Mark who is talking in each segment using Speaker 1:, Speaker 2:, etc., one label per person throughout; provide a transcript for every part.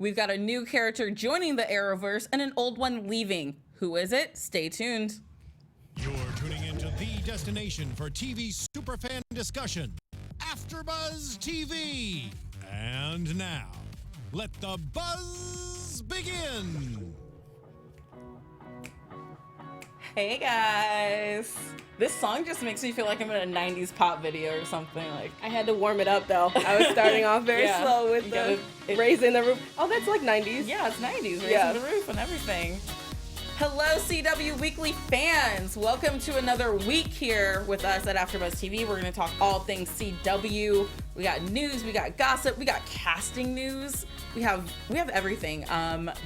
Speaker 1: We've got a new character joining the Arrowverse and an old one leaving. Who is it? Stay tuned.
Speaker 2: You're tuning into the destination for TV superfan discussion, Afterbuzz TV. And now, let the buzz begin.
Speaker 1: Hey guys. This song just makes me feel like I'm in a 90s pop video or something. Like
Speaker 3: I had to warm it up though. I was starting off very slow with raising the roof. Oh, that's like 90s.
Speaker 1: Yeah, it's 90s. Raising the roof and everything. Hello, CW Weekly fans. Welcome to another week here with us at Afterbuzz TV. We're going to talk all things CW. We got news, we got gossip, we got casting news. We have everything.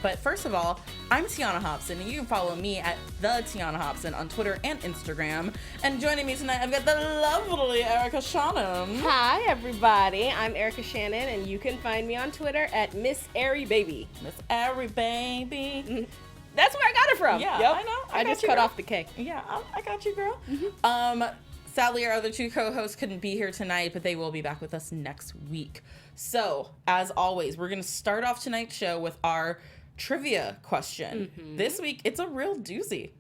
Speaker 1: But first of all, I'm Tiona Hobson, and you can follow me at the Tiona Hobson on Twitter and Instagram. And joining me tonight, I've got the lovely Erica Shannon.
Speaker 3: Hi, everybody. I'm Erica Shannon, and you can find me on Twitter at Miss Airy Baby.
Speaker 1: Miss Airy Baby.
Speaker 3: That's where I got it from.
Speaker 1: Yeah,
Speaker 3: yep.
Speaker 1: I know.
Speaker 3: I just cut off the K.
Speaker 1: Yeah, I got you, girl. Mm-hmm. Sadly, our other two co-hosts couldn't be here tonight, but they will be back with us next week. So, as always, we're going to start off tonight's show with our trivia question. Mm-hmm. This week, it's a real doozy.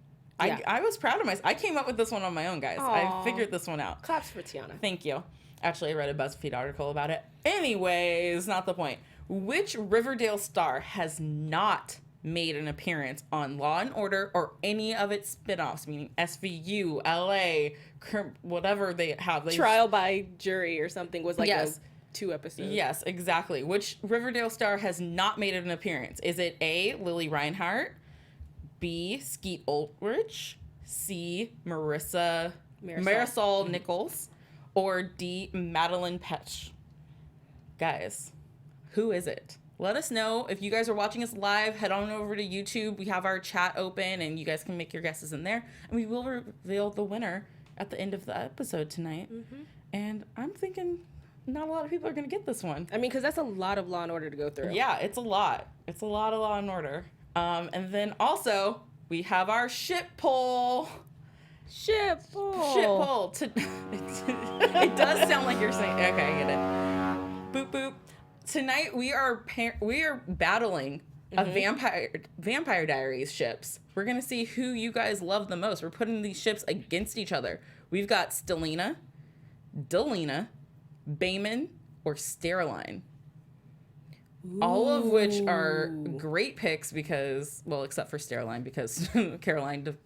Speaker 1: Yeah. I was proud of myself. I came up with this one on my own, guys.
Speaker 3: Aww.
Speaker 1: I figured this one out.
Speaker 3: Claps for Tiona.
Speaker 1: Thank you. Actually, I read a BuzzFeed article about it. Anyways, not the point. Which Riverdale star has not made an appearance on Law & Order or any of its spin-offs, meaning SVU, LA, whatever they have.
Speaker 3: Trial by Jury or something was like a 2 episodes.
Speaker 1: Yes, exactly. Which Riverdale star has not made an appearance? Is it A, Lily Reinhart, B, Skeet Ulrich, C, Marisol Nichols, or D, Madeline Petsch? Guys, who is it? Let us know. If you guys are watching us live, head on over to YouTube. We have our chat open, and you guys can make your guesses in there. And we will reveal the winner at the end of the episode tonight. Mm-hmm. And I'm thinking not a lot of people are going to get this one.
Speaker 3: I mean, because that's a lot of Law & Order to go through.
Speaker 1: Yeah, it's a lot. It's a lot of Law & Order. And then also, we have our ship poll.
Speaker 3: Ship poll.
Speaker 1: Ship poll. It does sound like you're saying, okay, I get it. Boop, boop. Tonight we are battling a Vampire Diaries ships. We're gonna see who you guys love the most. We're putting these ships against each other. We've got Stellina, Delina, Bayman, or Steroline. Ooh. All of which are great picks because, well, except for Steroline because Caroline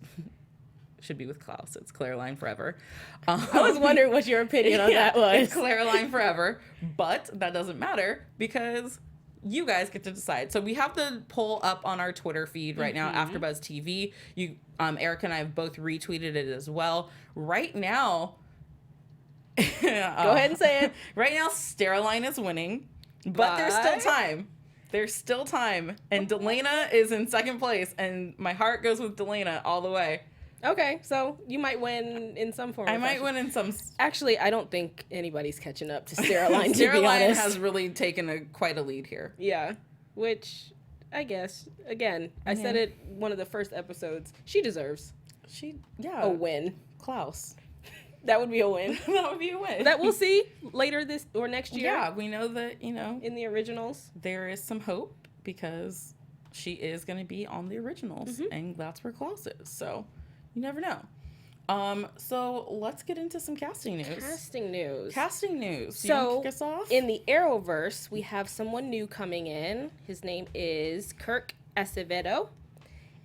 Speaker 1: should be with Klaus. It's Clareline forever.
Speaker 3: I was wondering what your opinion on that was.
Speaker 1: It's Clareline forever, but that doesn't matter because you guys get to decide. So we have the poll up on our Twitter feed right now, AfterBuzz TV. You, Erica and I have both retweeted it as well. Right now,
Speaker 3: go ahead and say it.
Speaker 1: Right now, Steroline is winning, but there's still time. There's still time, and Delana is in second place, and my heart goes with Delana all the way.
Speaker 3: Okay, so you might win in some form.
Speaker 1: I might win in some.
Speaker 3: Actually, I don't think anybody's catching up to Steroline. To be honest,
Speaker 1: has really taken quite a lead here.
Speaker 3: Yeah, which I guess again, I said it one of the first episodes. She deserves. A win.
Speaker 1: Klaus.
Speaker 3: That would be a win.
Speaker 1: That would be a win.
Speaker 3: That we'll see later this or next year.
Speaker 1: Yeah, we know that
Speaker 3: in the originals
Speaker 1: there is some hope because she is going to be on the originals, and that's where Klaus is. So. You never know. So let's get into some casting news. Casting news.
Speaker 3: So
Speaker 1: kick us off?
Speaker 3: In the Arrowverse, we have someone new coming in. His name is Kirk Acevedo,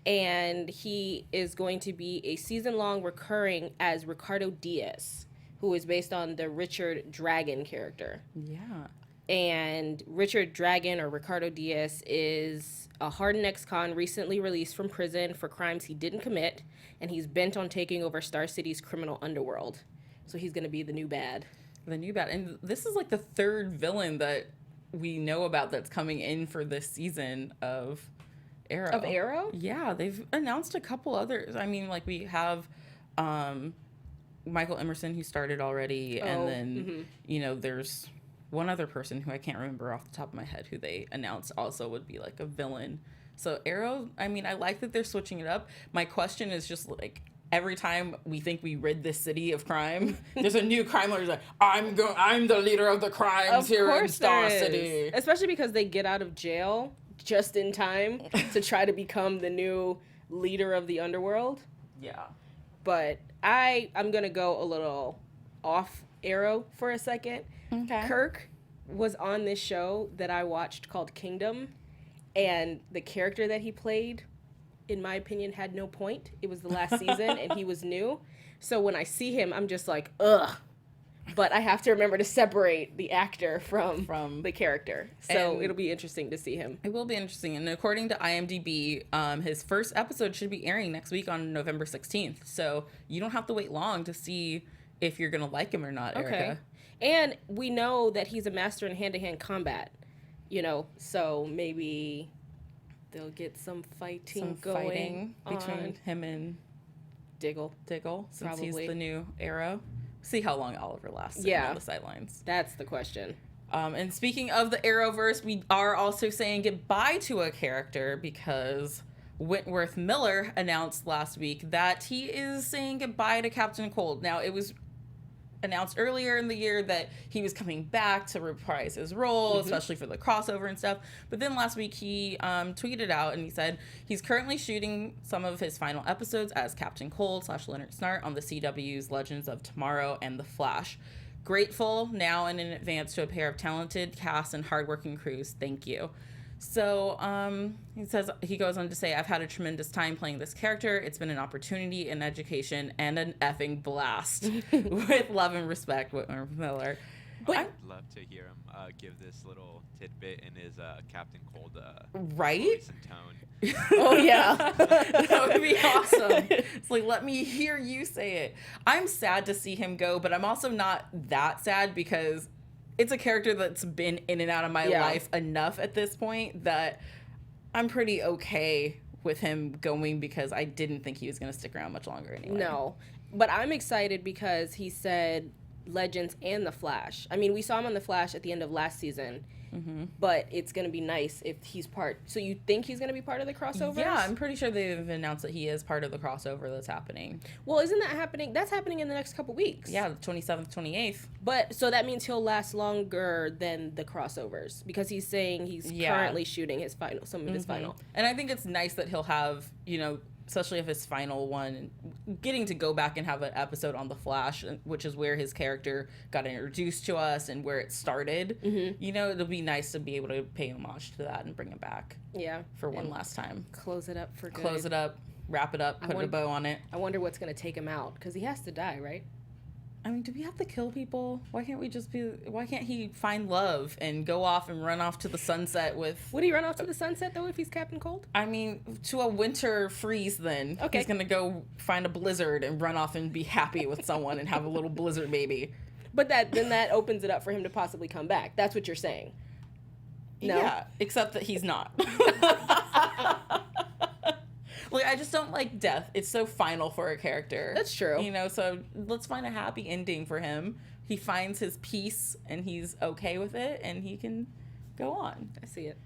Speaker 3: and he is going to be a season-long recurring as Ricardo Diaz, who is based on the Richard Dragon character.
Speaker 1: Yeah.
Speaker 3: And Richard Dragon, or Ricardo Diaz, is a hardened ex-con recently released from prison for crimes he didn't commit, and he's bent on taking over Star City's criminal underworld. So he's going to be the new bad.
Speaker 1: The new bad. And this is like the third villain that we know about that's coming in for this season of Arrow.
Speaker 3: Of Arrow?
Speaker 1: Yeah, they've announced a couple others. I mean, like we have Michael Emerson, who started already, and then, there's one other person who I can't remember off the top of my head who they announced also would be like a villain. So Arrow, I mean, I like that they're switching it up. My question is just like, every time we think we rid this city of crime, there's a new crime lord who's like, I'm the leader of the crimes here in Star City.
Speaker 3: Especially because they get out of jail just in time to try to become the new leader of the underworld.
Speaker 1: Yeah.
Speaker 3: But I'm going to go a little off Arrow for a second.
Speaker 1: Okay.
Speaker 3: Kirk was on this show that I watched called Kingdom, and the character that he played, in my opinion, had no point. It was the last season, and he was new. So when I see him, I'm just like, ugh. But I have to remember to separate the actor from the character. So
Speaker 1: And
Speaker 3: it'll be interesting to see him.
Speaker 1: It will be interesting. And according to IMDb, his first episode should be airing next week on November 16th. So you don't have to wait long to see if you're going to like him or not, Erica.
Speaker 3: Okay. And we know that he's a master in hand-to-hand combat, you know, so maybe they'll get some fighting going
Speaker 1: between him and
Speaker 3: Diggle,
Speaker 1: since
Speaker 3: probably.
Speaker 1: he's the new Arrow. See how long Oliver lasts on the sidelines.
Speaker 3: That's the question.
Speaker 1: And speaking of the Arrowverse, we are also saying goodbye to a character because Wentworth Miller announced last week that he is saying goodbye to Captain Cold. Now, it was announced earlier in the year that he was coming back to reprise his role, especially for the crossover and stuff. But then last week he tweeted out and he said he's currently shooting some of his final episodes as Captain Cold / Leonard Snart on the CW's Legends of Tomorrow and The Flash. Grateful now and in advance to a pair of talented casts and hardworking crews. Thank you. So he goes on to say, I've had a tremendous time playing this character. It's been an opportunity, an education, and an effing blast. With love and respect, Whitmer Miller.
Speaker 4: But I'd love to hear him give this little tidbit in his Captain Cold voice and tone.
Speaker 1: Oh, yeah. That would be awesome. It's like, let me hear you say it. I'm sad to see him go, but I'm also not that sad because it's a character that's been in and out of my life enough at this point that I'm pretty okay with him going because I didn't think he was going to stick around much longer anyway.
Speaker 3: No, but I'm excited because he said Legends and The Flash. I mean, we saw him on The Flash at the end of last season, but it's going to be nice if he's part. So you think he's going to be part of the crossover?
Speaker 1: Yeah, I'm pretty sure they've announced that he is part of the crossover that's happening.
Speaker 3: Well, isn't that happening? That's happening in the next couple weeks.
Speaker 1: Yeah, the 27th, 28th.
Speaker 3: But so that means he'll last longer than the crossovers because he's saying he's currently shooting his final, some of his final.
Speaker 1: And I think it's nice that he'll have, you know, especially if his final one, getting to go back and have an episode on The Flash, which is where his character got introduced to us and where it started. You know, it'll be nice to be able to pay homage to that and bring it back.
Speaker 3: Yeah.
Speaker 1: For one last time.
Speaker 3: Close it up for good.
Speaker 1: Close it up, wrap it up, put a bow on it.
Speaker 3: I wonder what's going to take him out because he has to die, right?
Speaker 1: I mean, do we have to kill people? Why can't he find love and go off and run off to the sunset with...
Speaker 3: Would he run off to the sunset, though, if he's Captain Cold?
Speaker 1: I mean, to a winter freeze, then. Okay. He's going to go find a blizzard and run off and be happy with someone and have a little blizzard baby.
Speaker 3: But then that opens it up for him to possibly come back. That's what you're saying. No?
Speaker 1: Yeah, except that he's not. Like, I just don't like death. It's so final for a character.
Speaker 3: That's true.
Speaker 1: You know, so let's find a happy ending for him. He finds his peace and he's okay with it and he can go on.
Speaker 3: I see it.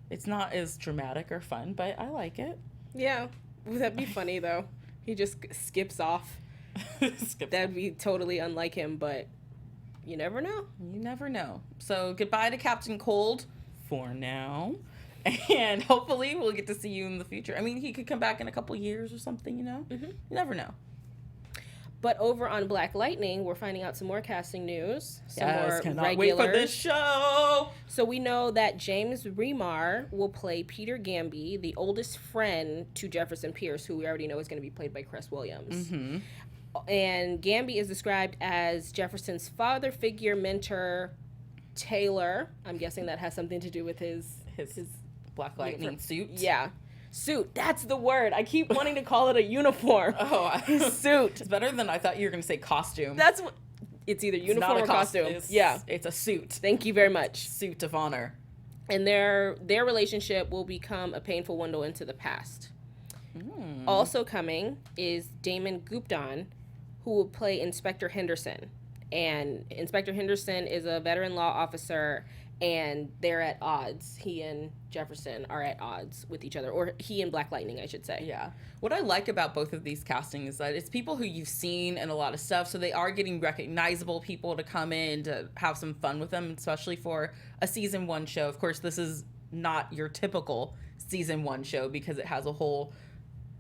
Speaker 1: It's not as dramatic or fun, but I like it.
Speaker 3: Yeah. That'd be funny, though. He just skips off. That'd be totally unlike him, but you never know.
Speaker 1: You never know. So goodbye to Captain Cold for now. And hopefully we'll get to see you in the future. I mean, he could come back in a couple years or something, you know? You never know.
Speaker 3: But over on Black Lightning, we're finding out some more casting news. Some more
Speaker 1: cannot
Speaker 3: regulars.
Speaker 1: wait for this show.
Speaker 3: So we know that James Remar will play Peter Gamby, the oldest friend to Jefferson Pierce, who we already know is going to be played by Cress Williams. And Gamby is described as Jefferson's father figure, mentor, tailor. I'm guessing that has something to do with his
Speaker 1: Black Lightning suit.
Speaker 3: Yeah. Suit. That's the word. I keep wanting to call it a uniform. His suit.
Speaker 1: It's better than I thought you were going to say costume.
Speaker 3: That's what... It's either uniform or costume.
Speaker 1: It's a suit.
Speaker 3: Thank you very much.
Speaker 1: Suit of honor.
Speaker 3: And their relationship will become a painful window into the past. Also coming is Damon Gupton, who will play Inspector Henderson. And Inspector Henderson is a veteran law officer, and they're at odds. He and Jefferson are at odds with each other, or he and Black Lightning, I should say.
Speaker 1: Yeah. What I like about both of these castings is that it's people who you've seen in a lot of stuff, so they are getting recognizable people to come in to have some fun with them, especially for a season 1 show. Of course, this is not your typical season 1 show because it has a whole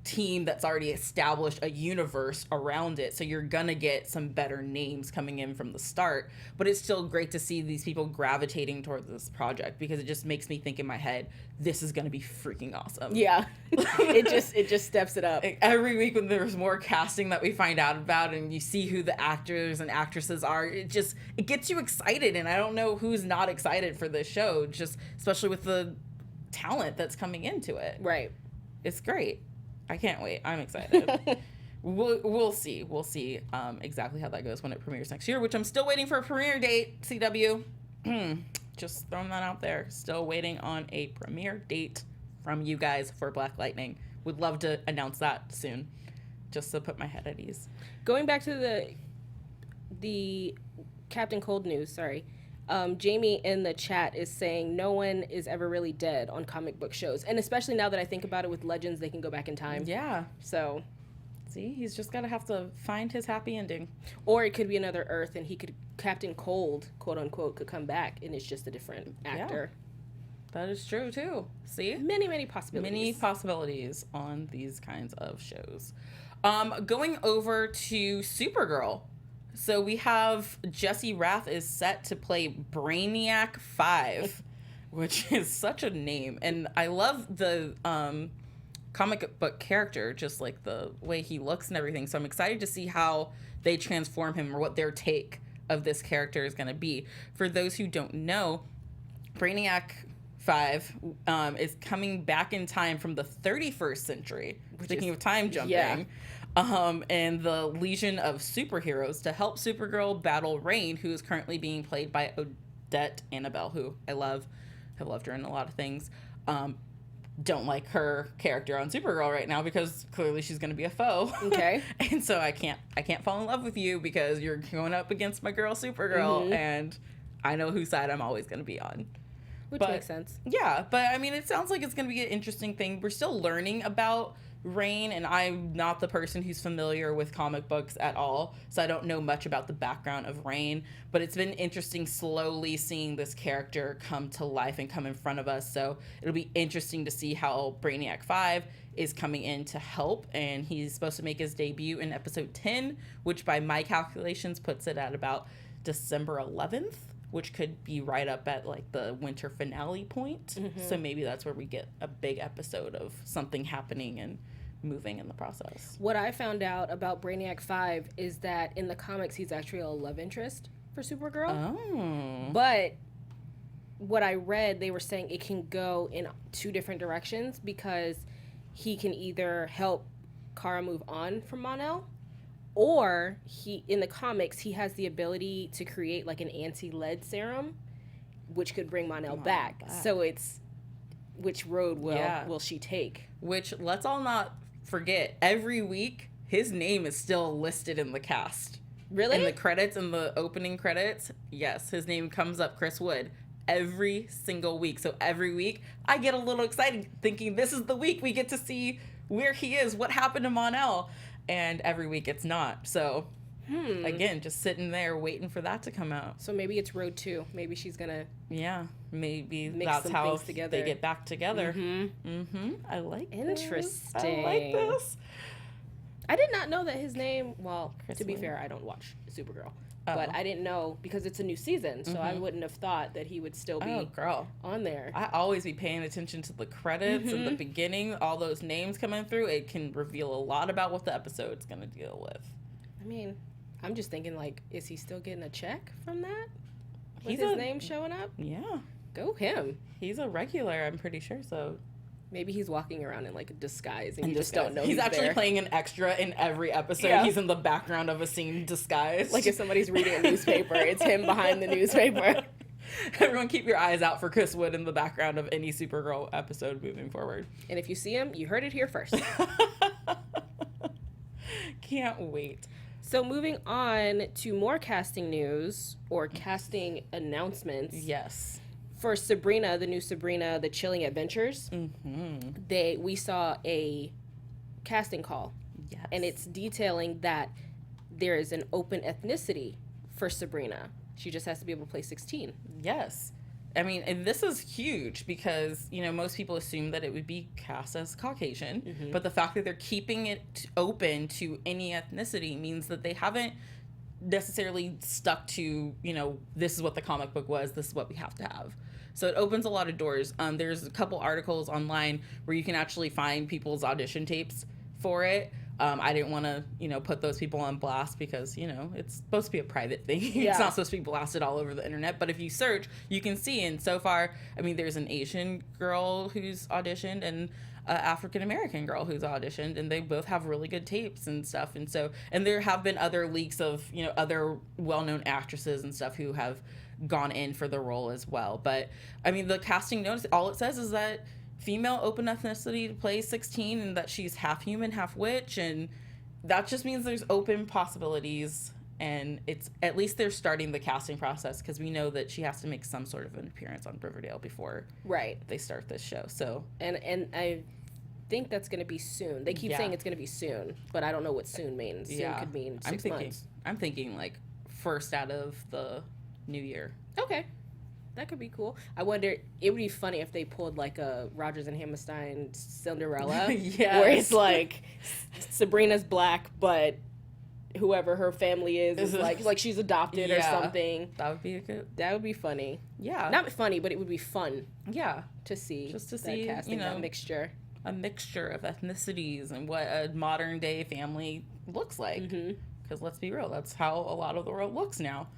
Speaker 1: team that's already established a universe around it, so you're gonna get some better names coming in from the start. But it's still great to see these people gravitating towards this project because it just makes me think in my head, this is gonna be freaking awesome.
Speaker 3: Yeah. it just steps it up.
Speaker 1: Every week when there's more casting that we find out about and you see who the actors and actresses are, it gets you excited. And I don't know who's not excited for this show, just especially with the talent that's coming into it.
Speaker 3: Right.
Speaker 1: It's great. I can't wait. I'm excited. We'll see. We'll see exactly how that goes when it premieres next year, which I'm still waiting for a premiere date, CW. Just throwing that out there. Still waiting on a premiere date from you guys for Black Lightning. Would love to announce that soon, just to put my head at ease.
Speaker 3: Going back to the Captain Cold news, sorry. Jamie in the chat is saying no one is ever really dead on comic book shows. And especially now that I think about it with Legends, they can go back in time.
Speaker 1: Yeah.
Speaker 3: So.
Speaker 1: See, he's just got to have to find his happy ending.
Speaker 3: Or it could be another Earth and Captain Cold, quote unquote, could come back and it's just a different actor.
Speaker 1: Yeah. That is true too. See?
Speaker 3: Many possibilities.
Speaker 1: Many possibilities on these kinds of shows. Going over to Supergirl. So we have Jesse Rath is set to play Brainiac 5, which is such a name. And I love the comic book character, just like the way he looks and everything. So I'm excited to see how they transform him or what their take of this character is going to be. For those who don't know, Brainiac 5 is coming back in time from the 31st century. Speaking of time jumping.
Speaker 3: Yeah.
Speaker 1: And the Legion of Superheroes to help Supergirl battle Reign, who is currently being played by Odette Annabelle, who I love. Have loved her in a lot of things. Don't like her character on Supergirl right now because clearly she's going to be a foe.
Speaker 3: Okay.
Speaker 1: And so I can't fall in love with you because you're going up against my girl Supergirl, and I know whose side I'm always going to be on.
Speaker 3: Which makes sense.
Speaker 1: Yeah, but I mean, it sounds like it's going to be an interesting thing. We're still learning about Reign, and I'm not the person who's familiar with comic books at all, so I don't know much about the background of Reign, but it's been interesting slowly seeing this character come to life and come in front of us. So it'll be interesting to see how Brainiac 5 is coming in to help, and he's supposed to make his debut in episode 10, which by my calculations puts it at about December 11th, which could be right up at like the winter finale point. So maybe that's where we get a big episode of something happening and moving in the process.
Speaker 3: What I found out about Brainiac 5 is that in the comics, he's actually a love interest for Supergirl.
Speaker 1: Oh.
Speaker 3: But what I read, they were saying it can go in 2 different directions because he can either help Kara move on from Mon-El, or in the comics, he has the ability to create like an anti-lead serum, which could bring Mon-El back. So it's which road will she take?
Speaker 1: Which, let's all not forget, every week his name is still listed in the cast.
Speaker 3: Really?
Speaker 1: In the credits, in the opening credits, yes, his name comes up, Chris Wood, every single week. So every week I get a little excited thinking this is the week we get to see where he is, what happened to Mon-El. And every week it's not. So again, just sitting there waiting for that to come out.
Speaker 3: So maybe it's road 2. Maybe she's gonna
Speaker 1: maybe
Speaker 3: mix
Speaker 1: that's
Speaker 3: some
Speaker 1: how
Speaker 3: things together.
Speaker 1: they get back together. I like
Speaker 3: Interesting.
Speaker 1: this. I like this.
Speaker 3: I did not know that his name,
Speaker 1: Chris
Speaker 3: to be
Speaker 1: Wood.
Speaker 3: fair, I don't watch Supergirl. But I didn't know because it's a new season, so I wouldn't have thought that he would still be on there.
Speaker 1: I always be paying attention to the credits in the beginning, all those names coming through. It can reveal a lot about what the episode's going to deal with.
Speaker 3: I mean, I'm just thinking, like, is he still getting a check from that? With his name showing up?
Speaker 1: Yeah.
Speaker 3: Go him.
Speaker 1: He's a regular, I'm pretty sure, so...
Speaker 3: Maybe he's walking around in like a disguise and you just don't know
Speaker 1: he's actually
Speaker 3: there.
Speaker 1: playing an extra in every episode.
Speaker 3: Yeah.
Speaker 1: He's in the background of a scene disguised.
Speaker 3: Like if somebody's reading a newspaper, it's him behind the newspaper.
Speaker 1: Everyone keep your eyes out for Chris Wood in the background of any Supergirl episode moving forward.
Speaker 3: And if you see him, you heard it here first.
Speaker 1: Can't wait.
Speaker 3: So moving on to more casting news or casting announcements.
Speaker 1: Yes.
Speaker 3: For Sabrina, the new Sabrina, The Chilling Adventures, we saw a casting call.
Speaker 1: Yes.
Speaker 3: And it's detailing that there is an open ethnicity for Sabrina. She just has to be able to play 16.
Speaker 1: Yes. I mean, and this is huge because, you know, most people assume that it would be cast as Caucasian, but the fact that they're keeping it open to any ethnicity means that they haven't necessarily stuck to, you know, this is what the comic book was, this is what we have to have. So it opens a lot of doors. There's a couple articles online where you can actually find people's audition tapes for it. I didn't want to, you know, put those people on blast because, you know, it's supposed to be a private thing. It's not supposed to be blasted all over the internet. But if you search, you can see. And so far, I mean, there's an Asian girl who's auditioned and an African-American girl who's auditioned. And they both have really good tapes and stuff. And so, and there have been other leaks of, you know, other well-known actresses and stuff who have gone in for the role as well. But, I mean, the casting notice, all it says is that female open ethnicity to play 16 and that she's half human, half witch, and that just means there's open possibilities, and it's at least they're starting the casting process because we know that she has to make some sort of an appearance on Riverdale before they start this show. So
Speaker 3: and I think that's going to be soon. They keep saying it's going to be soon, but I don't know what soon means. Soon could mean 6 months. I'm
Speaker 1: thinking like first out of the new year.
Speaker 3: Okay. That could be cool. I wonder, it would be funny if they pulled like a Rodgers and Hammerstein Cinderella. Where it's like Sabrina's black, but whoever her family is like she's adopted or something.
Speaker 1: That
Speaker 3: would be funny.
Speaker 1: Yeah.
Speaker 3: Not funny, but it would be fun.
Speaker 1: Yeah.
Speaker 3: To see.
Speaker 1: Just to see,
Speaker 3: casting,
Speaker 1: you know,
Speaker 3: that mixture.
Speaker 1: A mixture of ethnicities and what a modern day family looks like. Because let's be real, that's how a lot of the world looks now.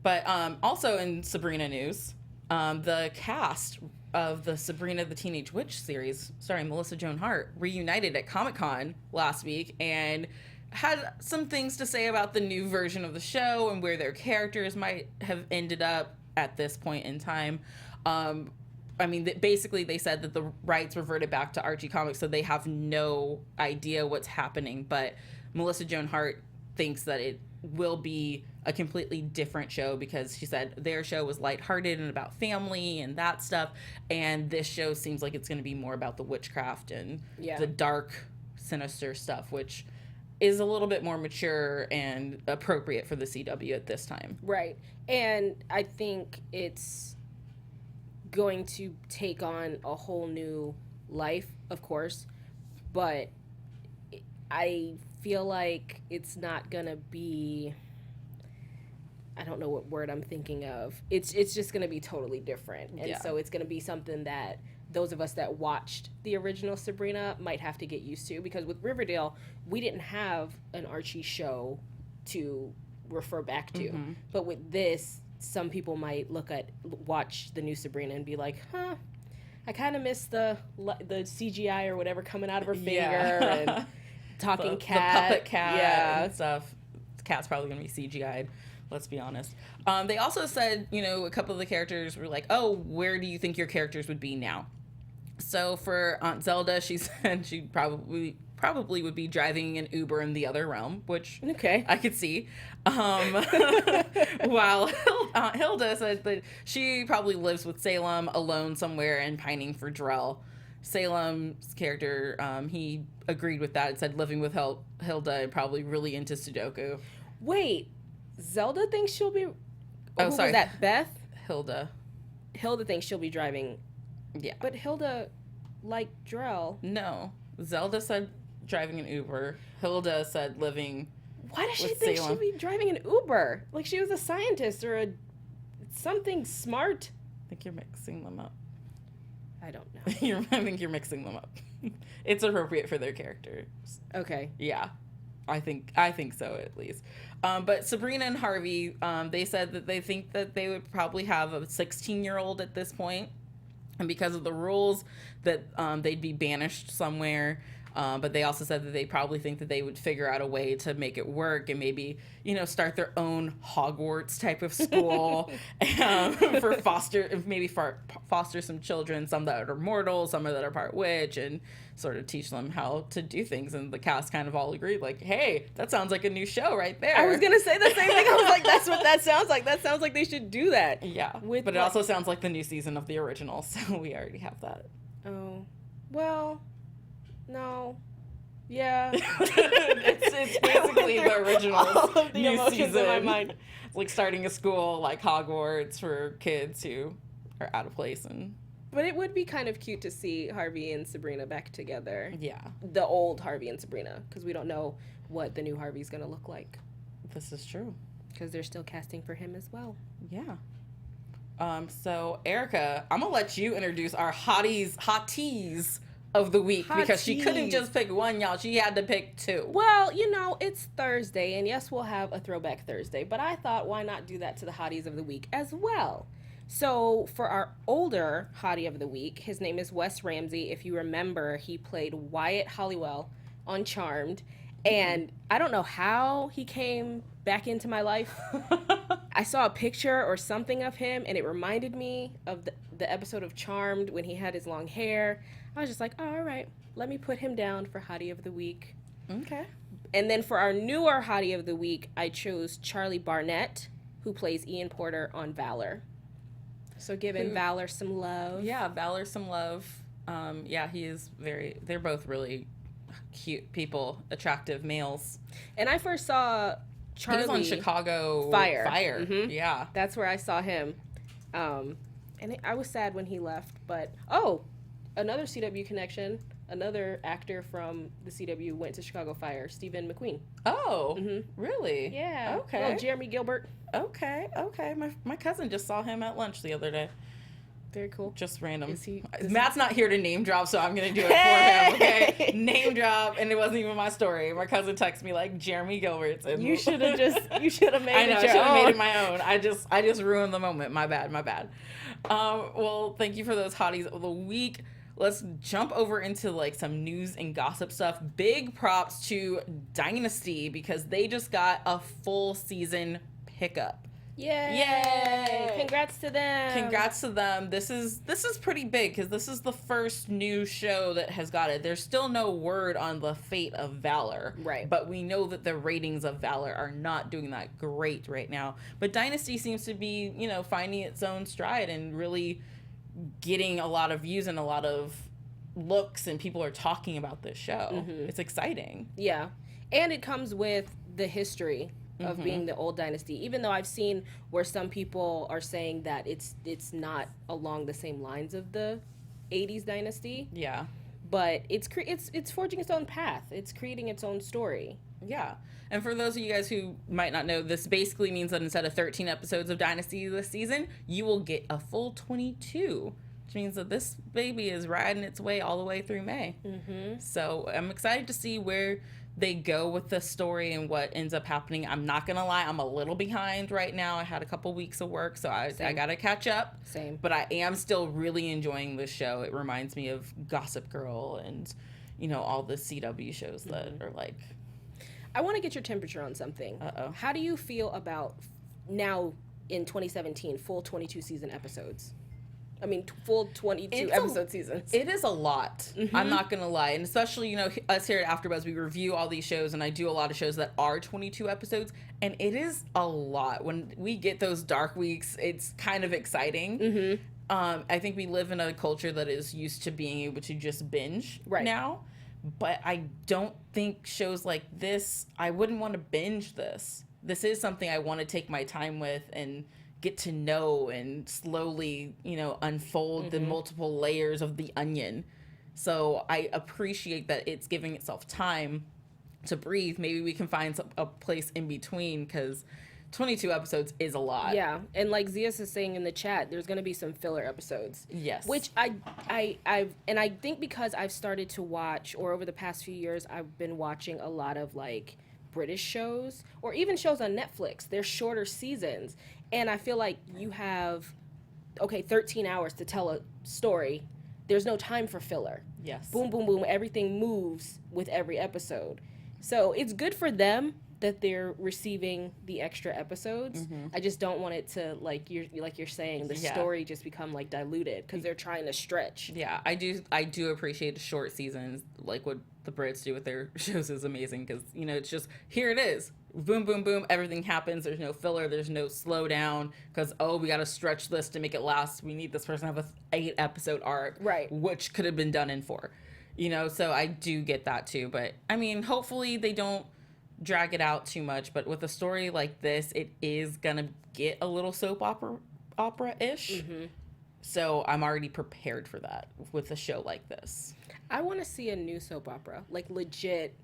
Speaker 1: But also in Sabrina news, the cast of the Sabrina the Teenage Witch series, starring Melissa Joan Hart, reunited at Comic-Con last week and had some things to say about the new version of the show and where their characters might have ended up at this point in time. I mean, basically they said that the rights reverted back to Archie Comics, so they have no idea what's happening. But Melissa Joan Hart thinks that it will be a completely different show because she said their show was lighthearted and about family and that stuff, and this show seems like it's going to be more about the witchcraft and the dark, sinister stuff, which is a little bit more mature and appropriate for the CW at this time.
Speaker 3: Right. And I think it's going to take on a whole new life, of course, but I feel like it's not gonna be, I don't know what word I'm thinking of. It's just gonna be totally different. And so it's gonna be something that those of us that watched the original Sabrina might have to get used to, because with Riverdale, we didn't have an Archie show to refer back to. But with this, some people might watch the new Sabrina and be like, huh, I kind of miss the CGI or whatever coming out of her finger and talking cat.
Speaker 1: The puppet cat and stuff. The cat's probably going to be CGI'd, let's be honest. They also said, you know, a couple of the characters were like, oh, where do you think your characters would be now? So for Aunt Zelda, she said she probably would be driving an Uber in the other realm, which I could see. While Aunt Hilda said that she probably lives with Salem alone somewhere and pining for Drell. Salem's character, he agreed with that and said living with Hilda and probably really into Sudoku.
Speaker 3: Wait, Zelda thinks she'll be...
Speaker 1: Oh, sorry.
Speaker 3: Was that Beth?
Speaker 1: Hilda
Speaker 3: thinks she'll be driving... Yeah. But Hilda liked Drell.
Speaker 1: No. Zelda said driving an Uber. Hilda said living.
Speaker 3: Why does she think she'll be driving an Uber? Like she was a scientist or something smart.
Speaker 1: I think you're mixing them up.
Speaker 3: I don't know.
Speaker 1: I think you're mixing them up. It's appropriate for their characters.
Speaker 3: Okay.
Speaker 1: Yeah. I think so, at least. But Sabrina and Harvey, they said that they think that they would probably have a 16-year-old at this point. And because of the rules, that they'd be banished somewhere. But they also said that they probably think that they would figure out a way to make it work and maybe, you know, start their own Hogwarts type of school for foster some children, some that are mortal, some that are part witch, and sort of teach them how to do things. And the cast kind of all agreed, like, hey, that sounds like a new show right there.
Speaker 3: I was going to say the same thing. I was like, that's what that sounds like. That sounds like they should do that.
Speaker 1: Yeah. But it also sounds like the new season of the original, so we already have that.
Speaker 3: Oh. Well... No. Yeah.
Speaker 1: it's basically the original
Speaker 3: all of the
Speaker 1: new
Speaker 3: emotions
Speaker 1: season.
Speaker 3: in my mind.
Speaker 1: It's like starting a school like Hogwarts for kids who are out of place.
Speaker 3: But it would be kind of cute to see Harvey and Sabrina back together.
Speaker 1: Yeah.
Speaker 3: The old Harvey and Sabrina, because we don't know what the new Harvey's going to look like.
Speaker 1: This is true.
Speaker 3: Because they're still casting for him as well.
Speaker 1: Yeah. So, Erica, I'm going to let you introduce our hotties of the week because she couldn't just pick one, y'all. She had to pick two.
Speaker 3: Well, you know, it's Thursday, and yes, we'll have a Throwback Thursday, but I thought, why not do that to the hotties of the week as well? So, for our older hottie of the week, his name is Wes Ramsey. If you remember, he played Wyatt Halliwell on Charmed, and I don't know how he came back into my life. I saw a picture or something of him, and it reminded me of the episode of Charmed when he had his long hair. I was just like, oh, all right, let me put him down for hottie of the week.
Speaker 1: Okay.
Speaker 3: And then for our newer hottie of the week, I chose Charlie Barnett, who plays Ian Porter on Valor. So giving Valor some love.
Speaker 1: Yeah, Valor some love. Yeah, he is they're both really cute people, attractive males.
Speaker 3: And I first saw Charlie.
Speaker 1: He was on Chicago Fire.
Speaker 3: Mm-hmm.
Speaker 1: Yeah.
Speaker 3: That's where I saw him. And I was sad when he left. But, another CW connection. Another actor from the CW went to Chicago Fire, Stephen McQueen.
Speaker 1: Oh, really?
Speaker 3: Yeah.
Speaker 1: Okay.
Speaker 3: Well, Jeremy Gilbert.
Speaker 1: Okay. My cousin just saw him at lunch the other day.
Speaker 3: Very cool.
Speaker 1: Just random.
Speaker 3: Is
Speaker 1: Matt's not here to name drop, so I'm going to do it for him, okay? Name drop, and it wasn't even my story. My cousin texted me, like, Jeremy Gilbert's. And
Speaker 3: You should have made it your own.
Speaker 1: I know, I should have made it my own. I just ruined the moment. My bad. Well, thank you for those hotties of the week. Let's jump over into like some news and gossip stuff. Big props to Dynasty because they just got a full season pickup.
Speaker 3: Yay! Congrats to them. This is pretty big because this is the first new show that has got it. There's still no word on the fate of Valor. Right.
Speaker 1: But we know that the ratings of Valor are not doing that great right now. But Dynasty seems to be, finding its own stride and really getting a lot of views and a lot of looks, and people are talking about this show. Mm-hmm. It's exciting.
Speaker 3: Yeah. And it comes with the history of being the old Dynasty, even though I've seen where some people are saying that it's not along the same lines of the 80s Dynasty.
Speaker 1: Yeah.
Speaker 3: But it's forging its own path. It's creating its own story.
Speaker 1: Yeah. And for those of you guys who might not know, this basically means that instead of 13 episodes of Dynasty this season, you will get a full 22, which means that this baby is riding its way all the way through May. Mm-hmm. So I'm excited to see where they go with the story and what ends up happening. I'm not going to lie, I'm a little behind right now. I had a couple weeks of work, so I got to catch up.
Speaker 3: Same.
Speaker 1: But I am still really enjoying this show. It reminds me of Gossip Girl and, all the CW shows that are like...
Speaker 3: I want to get your temperature on something.
Speaker 1: Uh-oh.
Speaker 3: How do you feel about now in 2017, full 22 season episodes? I mean, full 22 episode seasons.
Speaker 1: It is a lot. Mm-hmm. I'm not going to lie. And especially, us here at AfterBuzz, we review all these shows, and I do a lot of shows that are 22 episodes, and it is a lot. When we get those dark weeks, it's kind of exciting. Mm-hmm. I think we live in a culture that is used to being able to just binge now. But I don't think shows like this, I wouldn't want to binge this. This is something I want to take my time with and get to know and slowly, unfold the multiple layers of the onion. So I appreciate that it's giving itself time to breathe. Maybe we can find a place in between because 22 episodes is a lot.
Speaker 3: Yeah, and like Zias is saying in the chat, there's going to be some filler episodes.
Speaker 1: Yes.
Speaker 3: Which I think because I've started to watch, or over the past few years, I've been watching a lot of like British shows or even shows on Netflix. They're shorter seasons, and I feel like you have 13 hours to tell a story. There's no time for filler.
Speaker 1: Yes.
Speaker 3: Boom, boom, boom. Everything moves with every episode. So it's good for them that they're receiving the extra episodes. Mm-hmm. I just don't want it to, like you're saying, the story just become like diluted because they're trying to stretch.
Speaker 1: Yeah, I do appreciate the short seasons, like what the Brits do with their shows is amazing because it's just here it is, boom, boom, boom, everything happens. There's no filler, there's no slowdown because we got to stretch this to make it last. We need this person to have a 8 episode arc,
Speaker 3: right?
Speaker 1: Which could have been done in 4. You know, so I do get that too. But I mean, hopefully they don't drag it out too much. But with a story like this, it is gonna get a little soap opera-ish. So I'm already prepared for that with a show like this.
Speaker 3: I want to see a new soap opera, like legit.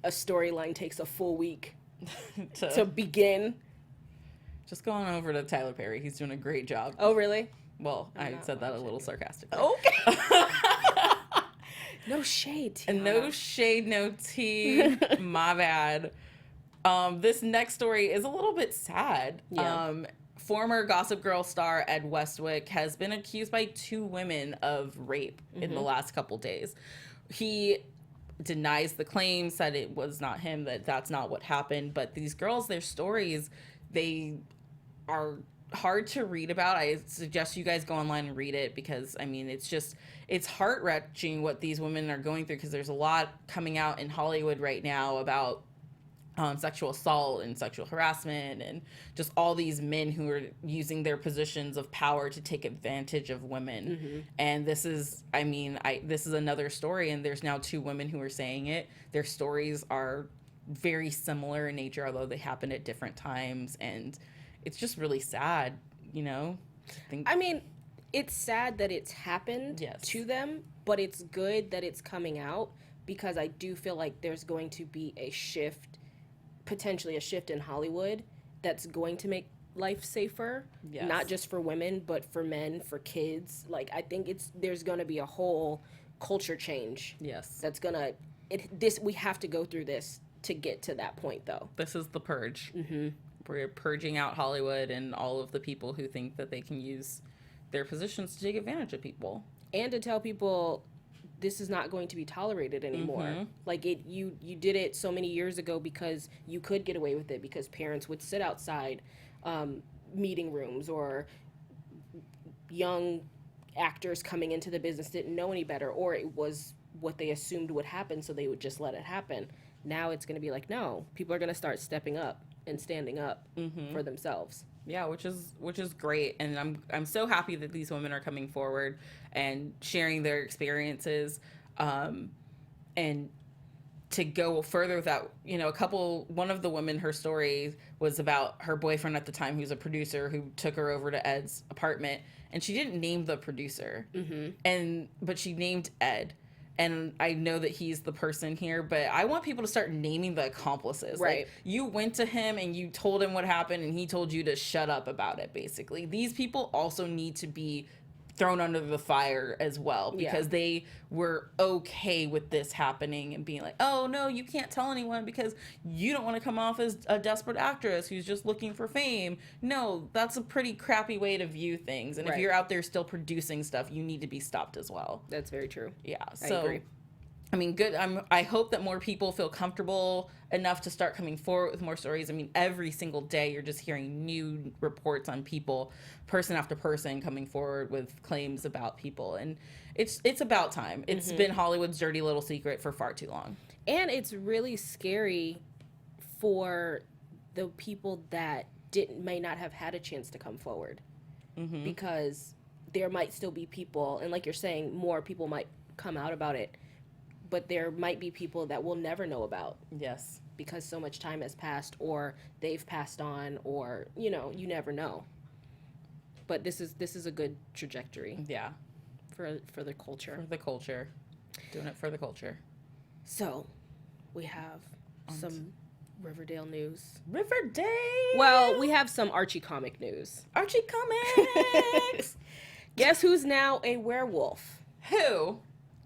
Speaker 3: A storyline takes a full week to begin.
Speaker 1: Just going over to Tyler Perry. He's doing a great job.
Speaker 3: Oh, really?
Speaker 1: Well, I said that a little sarcastically.
Speaker 3: Okay. No shade, Tiana.
Speaker 1: No shade, no tea. My bad. This next story is a little bit sad.
Speaker 3: Yeah.
Speaker 1: Former Gossip Girl star Ed Westwick has been accused by 2 women of rape in the last couple days. He denies the claim, said it was not him, that's not what happened. But these girls, their stories, they are hard to read about. I suggest you guys go online and read it because, I mean, it's heart-wrenching what these women are going through because there's a lot coming out in Hollywood right now about sexual assault and sexual harassment and just all these men who are using their positions of power to take advantage of women. And this is, I mean, this is another story, and there's now 2 women who are saying it. Their stories are very similar in nature, although they happen at different times, and it's just really sad, you know?
Speaker 3: I mean, it's sad that it's happened to them, but it's good that it's coming out because I do feel like there's going to be a shift, potentially a shift in Hollywood that's going to make life safer, not just for women, but for men, for kids. Like, I think there's going to be a whole culture change. That's going to, we have to go through this to get to that point, though.
Speaker 1: This is the purge. We're purging out Hollywood and all of the people who think that they can use their positions to take advantage of people. And
Speaker 3: to tell people this is not going to be tolerated anymore. Like, you did it so many years ago because you could get away with it because parents would sit outside meeting rooms, or young actors coming into the business didn't know any better, or it was what they assumed would happen, so they would just let it happen. Now it's going to be like, no, people are going to start stepping up and standing up for themselves. Yeah, which is great, and I'm so happy that these women are coming forward and sharing their experiences, and to go further with that, you know, one of the women, her story was about her boyfriend at the time, who's a producer, who took her over to Ed's apartment, and she didn't name the producer, but she named Ed. And I know that he's the person here, but I want people to start naming the accomplices. Right.
Speaker 1: Like, you went to him and you told him what happened, and he told you to shut up about it, basically. These people also need to be thrown under the fire as well, because they were okay with this happening and being like, oh, no, you can't tell anyone because you don't want to come off as a desperate actress who's just looking for fame. No, that's a pretty crappy way to view things. And if you're out there still producing stuff, you need to be stopped as well.
Speaker 3: That's very true.
Speaker 1: Yeah.
Speaker 3: I agree.
Speaker 1: I mean, good. I hope that more people feel comfortable enough to start coming forward with more stories. I mean, every single day you're just hearing new reports on people, person after person, coming forward with claims about people. And it's about time. It's been Hollywood's dirty little secret for far too long. And it's really scary for the people that may not have had a chance to come forward. Because there might still be people, and like you're saying, more people might come out about it. But there might be people that we'll never know about. Yes. Because so much time has passed, or they've passed on, or, you know, you never know. But this is a good trajectory. Yeah. For the culture. For the culture. Doing it for the culture. So, we have some Riverdale news. Riverdale! Well, we have some Archie comic news. Archie comics! Guess who's now a werewolf? Who?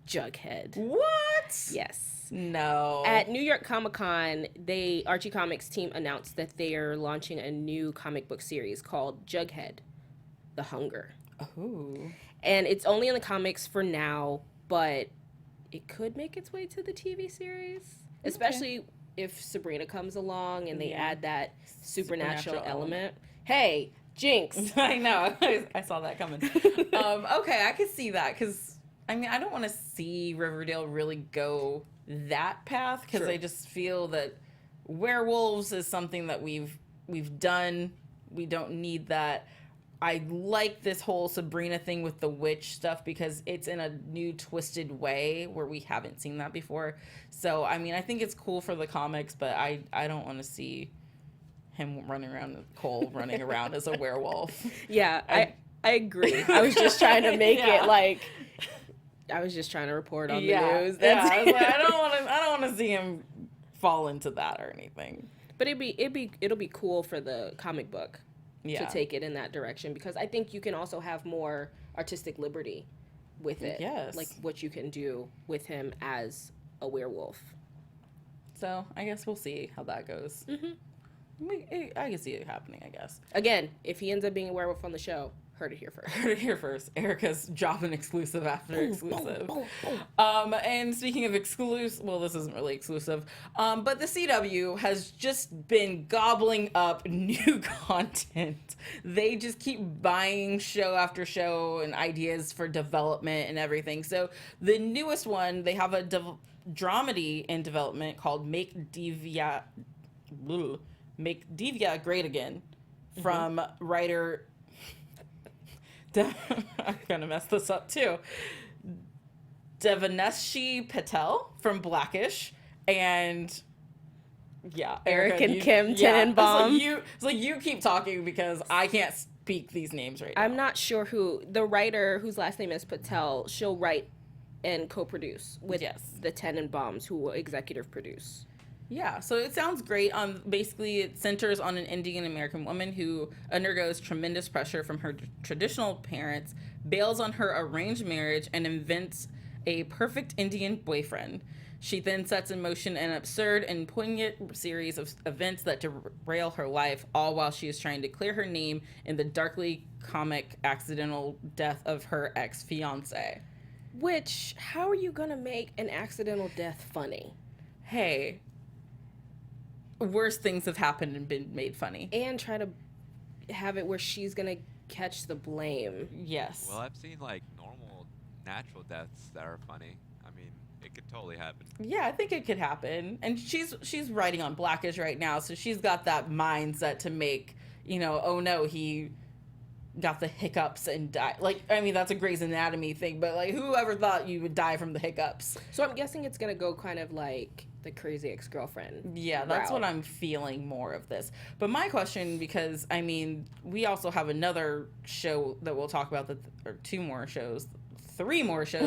Speaker 1: Jughead. What? Yes. No. At New York Comic Con, Archie Comics team announced that they are launching a new comic book series called Jughead, The Hunger. Oh. And it's only in the comics for now, but it could make its way to the TV series, especially if Sabrina comes along and they add that supernatural element. Hey, Jinx. I know. I saw that coming. Okay, I could see that, because I mean, I don't want to see Riverdale really go that path, because I just feel that werewolves is something that we've done. We don't need that. I like this whole Sabrina thing with the witch stuff because it's in a new twisted way where we haven't seen that before. So, I mean, I think it's cool for the comics, but I don't want to see him running around, Cole running around as a werewolf.
Speaker 3: Yeah, I agree. I was just trying to make it like, I was just trying to report on the news. That's
Speaker 1: I was like, I don't want to see him fall into that or anything.
Speaker 3: But it'll be cool for the comic book to take it in that direction, because I think you can also have more artistic liberty with it.
Speaker 1: Yes.
Speaker 3: Like what you can do with him as a werewolf.
Speaker 1: So I guess we'll see how that goes. I can see it happening, I guess.
Speaker 3: Again, if he ends up being a werewolf on the show, heard it here first.
Speaker 1: Heard it here first. Erica's dropping exclusive after exclusive.
Speaker 3: Boom.
Speaker 1: And speaking of exclusive, well, this isn't really exclusive, but the CW has just been gobbling up new content. They just keep buying show after show and ideas for development and everything. So the newest one, they have a dramedy in development called Make Divya Great Again from writer... I'm gonna mess this up too. Devaneshi Patel from Blackish, and
Speaker 3: Eric
Speaker 1: Erica,
Speaker 3: and Kim Tenenbaum.
Speaker 1: It's like you keep talking because I can't speak these names right now.
Speaker 3: I'm not sure who the writer, whose last name is Patel. She'll write and co-produce with the Tenenbaums, who will executive produce.
Speaker 1: Yeah, so it sounds great. Basically, it centers on an Indian American woman who undergoes tremendous pressure from her traditional parents, bails on her arranged marriage, and invents a perfect Indian boyfriend. She then sets in motion an absurd and poignant series of events that derail her life, all while she is trying to clear her name in the darkly comic accidental death of her ex-fiancé.
Speaker 3: Which, how are you gonna make an accidental death funny?
Speaker 1: Hey, worse things have happened and been made funny.
Speaker 3: And try to have it where she's gonna catch the blame.
Speaker 1: Yes.
Speaker 4: Well, I've seen like normal, natural deaths that are funny. I mean, it could totally happen.
Speaker 1: Yeah, I think it could happen. And she's writing on Blackish right now, so she's got that mindset to make, oh no, he got the hiccups and died. Like, I mean, that's a Grey's Anatomy thing, but like, whoever thought you would die from the hiccups?
Speaker 3: So I'm guessing it's gonna go kind of like the crazy ex-girlfriend.
Speaker 1: Yeah, that's what I'm feeling more of this. But my question, because I mean, we also have another show that we'll talk about, or three more shows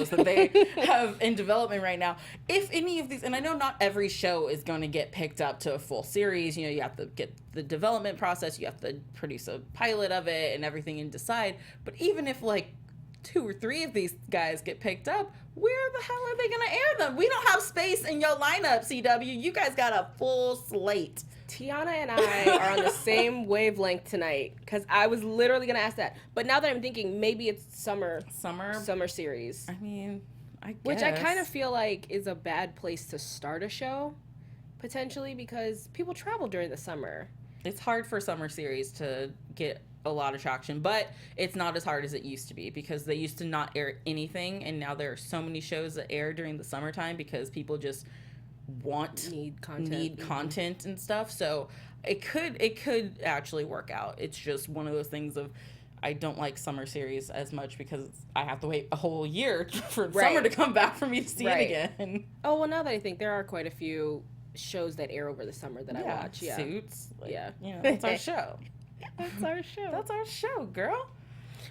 Speaker 1: that they have in development right now. If any of these, and I know not every show is going to get picked up to a full series, you have to get the development process, you have to produce a pilot of it and everything and decide. But even if like 2 or 3 of these guys get picked up, where the hell are they going to air them? We don't have space in your lineup, CW. You guys got a full slate.
Speaker 3: Tiana and I are on the same wavelength tonight, because I was literally going to ask that. But now that I'm thinking, maybe it's summer series.
Speaker 1: I mean, I guess.
Speaker 3: Which I kind of feel like is a bad place to start a show, potentially, because people travel during the summer.
Speaker 1: It's hard for summer series to get a lot of traction, but it's not as hard as it used to be, because they used to not air anything, and now there are so many shows that air during the summertime because people just need content and stuff. So it could actually work out. It's just one of those things of, I don't like summer series as much because I have to wait a whole year for summer to come back for me to see it again.
Speaker 3: Oh, well, now that I think, there are quite a few shows that air over the summer that I watch. Yeah,
Speaker 1: Suits. That's our show.
Speaker 3: That's our show.
Speaker 1: That's our show, girl.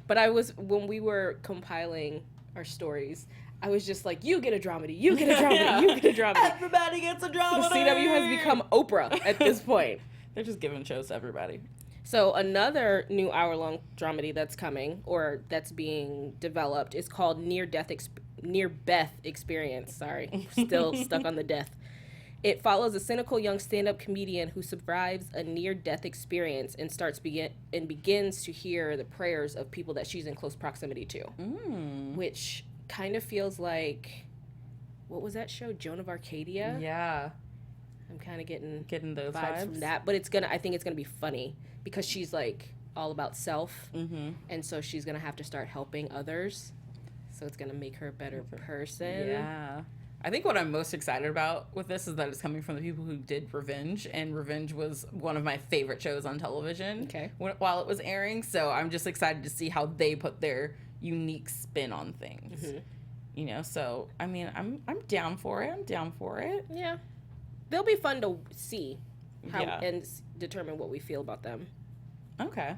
Speaker 3: But when we were compiling our stories, I was just like, you get a dramedy, you get a dramedy, you get a dramedy.
Speaker 1: Everybody gets a dramedy.
Speaker 3: The CW has become Oprah at this point.
Speaker 1: They're just giving shows to everybody.
Speaker 3: So another new hour-long dramedy that's coming, or that's being developed, is called Near Beth Experience. Sorry, still stuck on the death. It follows a cynical young stand-up comedian who survives a near-death experience and begins to hear the prayers of people that she's in close proximity to, which kind of feels like, what was that show, Joan of Arcadia?
Speaker 1: Yeah,
Speaker 3: I'm kind of getting
Speaker 1: those
Speaker 3: vibes from that, but I think it's gonna be funny because she's like all about self, and so she's gonna have to start helping others, so it's gonna make her a better person.
Speaker 1: Yeah. I think what I'm most excited about with this is that it's coming from the people who did Revenge, and Revenge was one of my favorite shows on television while it was airing. So I'm just excited to see how they put their unique spin on things. Mm-hmm. You know, so I mean, I'm down for it.
Speaker 3: Yeah, they'll be fun to see how and determine what we feel about them. Okay.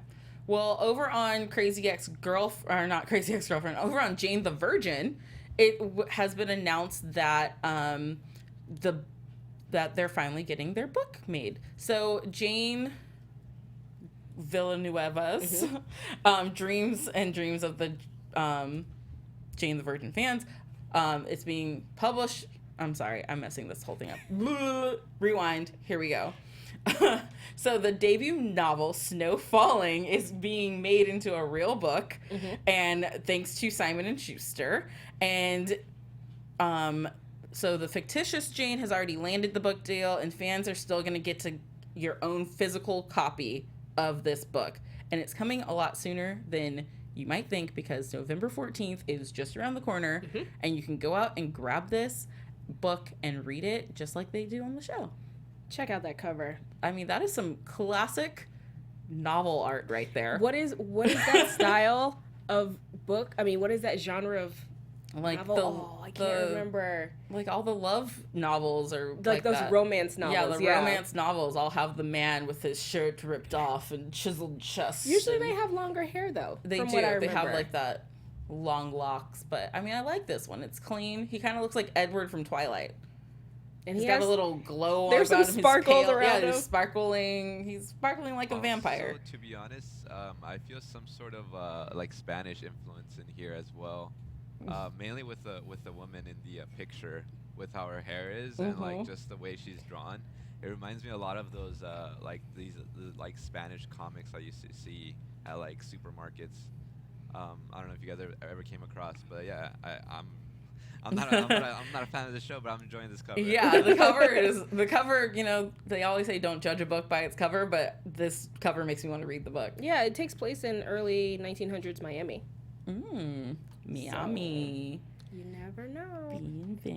Speaker 1: Well, over on not Crazy Ex-Girlfriend, over on Jane the Virgin, it has been announced that that they're finally getting their book made. So Jane Villanueva's Dreams and Dreams of the Jane the Virgin fans, it's being published. I'm sorry, I'm messing this whole thing up. Rewind. Here we go. So the debut novel Snow Falling is being made into a real book, and thanks to Simon & Schuster. And so the fictitious Jane has already landed the book deal, and fans are still going to get to your own physical copy of this book. And it's coming a lot sooner than you might think, because November 14th is just around the corner, and you can go out and grab this book and read it just like they do on the show.
Speaker 3: Check out that cover.
Speaker 1: I mean, that is some classic novel art right there.
Speaker 3: What is that style of book? I mean, what is that genre of novel? I can't remember.
Speaker 1: Like all the love novels or
Speaker 3: like those
Speaker 1: that.
Speaker 3: Romance novels.
Speaker 1: Yeah, romance novels all have the man with his shirt ripped off and chiseled chest.
Speaker 3: Usually they have longer hair though.
Speaker 1: They do. They have like that long locks. But I mean, I like this one. It's clean. He kind of looks like Edward from Twilight. And he's got a little glow.
Speaker 3: There's some sparkles around him.
Speaker 1: He's sparkling. He's sparkling like a vampire.
Speaker 4: So, to be honest, I feel some sort of like Spanish influence in here as well. Mainly with the woman in the picture, with how her hair is and like just the way she's drawn. It reminds me a lot of those like these like Spanish comics I used to see at like supermarkets. I don't know if you guys ever came across, but yeah, I'm not a fan of the show, but I'm enjoying this cover.
Speaker 1: Yeah, the cover. You know, they always say don't judge a book by its cover, but this cover makes me want to read the book.
Speaker 3: Yeah, it takes place in early 1900s Miami.
Speaker 1: Miami.
Speaker 3: So, you never know.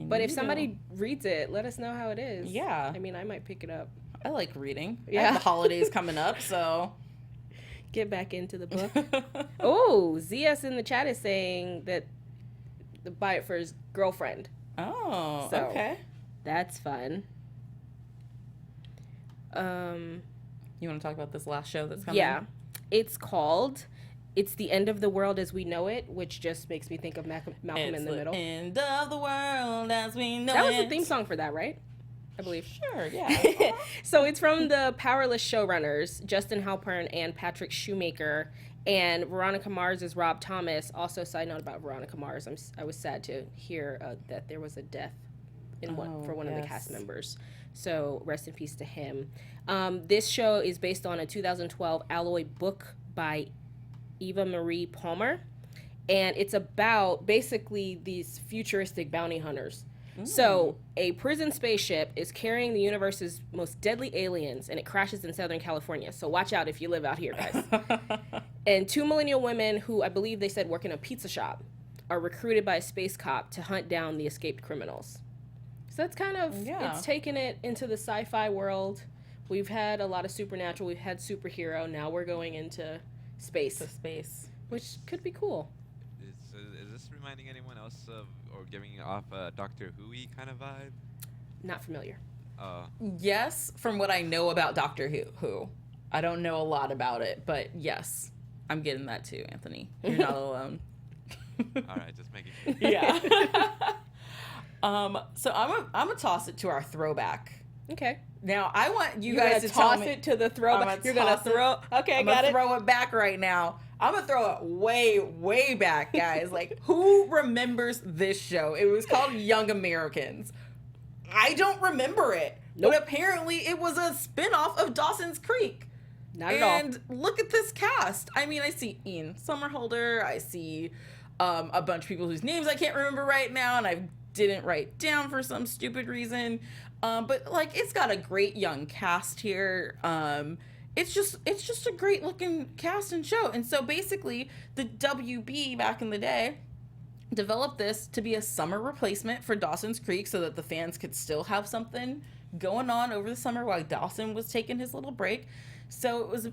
Speaker 3: But if somebody reads it, let us know how it is.
Speaker 1: Yeah.
Speaker 3: I mean, I might pick it up.
Speaker 1: I like reading. Yeah. I have the holidays coming up, so
Speaker 3: get back into the book. Oh, ZS in the chat is saying that buy it for his girlfriend.
Speaker 1: Oh,
Speaker 3: so,
Speaker 1: okay.
Speaker 3: That's fun.
Speaker 1: You want to talk about this last show that's coming?
Speaker 3: Yeah. It's called It's the End of the World as We Know It, which just makes me think of Malcolm in the Middle.
Speaker 1: End of the world as we know it.
Speaker 3: That was the theme song for that, right? I believe.
Speaker 1: Sure, yeah.
Speaker 3: So it's from the Powerless showrunners, Justin Halpern and Patrick Shoemaker. And Veronica Mars is Rob Thomas. Also, side note about Veronica Mars, I was sad to hear that there was a death for one of the cast members. So rest in peace to him. This show is based on a 2012 Alloy book by Eva Marie Palmer. And it's about basically these futuristic bounty hunters. So a prison spaceship is carrying the universe's most deadly aliens, and it crashes in Southern California. So watch out if you live out here, guys. And 2 millennial women who I believe they said work in a pizza shop are recruited by a space cop to hunt down the escaped criminals. So that's kind of, it's taken it into the sci-fi world. We've had a lot of supernatural. We've had superhero. Now we're going into space. Which could be cool.
Speaker 4: Is this reminding anyone else of, or giving off a Doctor Who-y kind of vibe?
Speaker 3: Not familiar.
Speaker 1: Yes, from what I know about Doctor Who. I don't know a lot about it, but yes, I'm getting that too, Anthony. You're not alone.
Speaker 4: All right, just making sure.
Speaker 1: Yeah. So I'm gonna toss it to our throwback.
Speaker 3: Okay.
Speaker 1: Now I want you guys to
Speaker 3: toss it to the throwback. You're gonna throw. Okay,
Speaker 1: I'm gonna throw it back right now. I'm gonna throw it way back, guys. Like, who remembers this show? It was called Young Americans. I don't remember it, but apparently it was a spinoff of Dawson's Creek.
Speaker 3: Not at all.
Speaker 1: And look at this cast. I mean, I see Ian Somerhalder. I see a bunch of people whose names I can't remember right now, and I didn't write down for some stupid reason. But like, it's got a great young cast here. It's just a great looking cast and show. And so basically, the WB back in the day developed this to be a summer replacement for Dawson's Creek so that the fans could still have something going on over the summer while Dawson was taking his little break. So it was